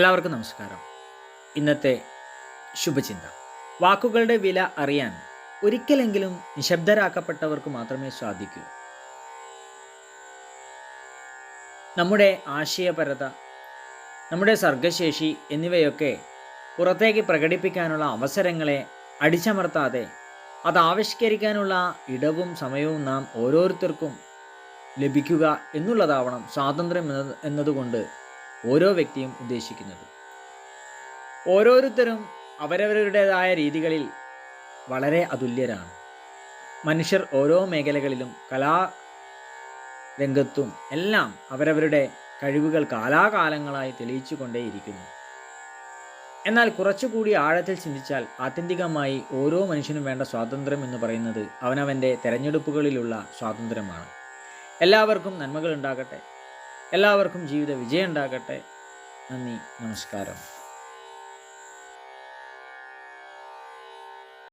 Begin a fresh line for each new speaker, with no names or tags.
എല്ലാവർക്കും നമസ്കാരം. ഇന്നത്തെ ശുഭചിന്ത. വാക്കുകളുടെ വില അറിയാൻ ഒരിക്കലെങ്കിലും നിശബ്ദരാക്കപ്പെട്ടവർക്ക് മാത്രമേ സാധിക്കൂ. നമ്മുടെ ആശയപരത, നമ്മുടെ സർഗശേഷി എന്നിവയൊക്കെ പുറത്തേക്ക് പ്രകടിപ്പിക്കാനുള്ള അവസരങ്ങളെ അടിച്ചമർത്താതെ അത് ആവിഷ്കരിക്കാനുള്ള ഇടവും സമയവും നാം ഓരോരുത്തർക്കും ലഭിക്കുക എന്നുള്ളതാവണം സ്വാതന്ത്ര്യം എന്നതുകൊണ്ട് ഓരോ വ്യക്തിയും ഉദ്ദേശിക്കുന്നത്. ഓരോരുത്തരും അവരവരുടേതായ രീതികളിൽ വളരെ അതുല്യരാണ്. മനുഷ്യർ ഓരോ മേഖലകളിലും കലാരംഗത്തും എല്ലാം അവരവരുടെ കഴിവുകൾ കാലാകാലങ്ങളായി തെളിയിച്ചു കൊണ്ടേയിരിക്കുന്നു. എന്നാൽ കുറച്ചുകൂടി ആഴത്തിൽ ചിന്തിച്ചാൽ ആത്യന്തികമായി ഓരോ മനുഷ്യനും വേണ്ട സ്വാതന്ത്ര്യം എന്ന് പറയുന്നത് അവനവൻ്റെ തെരഞ്ഞെടുപ്പുകളിലുള്ള സ്വാതന്ത്ര്യമാണ്. എല്ലാവർക്കും നന്മകൾ ഉണ്ടാകട്ടെ. എല്ലാവർക്കും ജീവിത വിജയം ഉണ്ടാകട്ടെ. നന്ദി, നമസ്കാരം.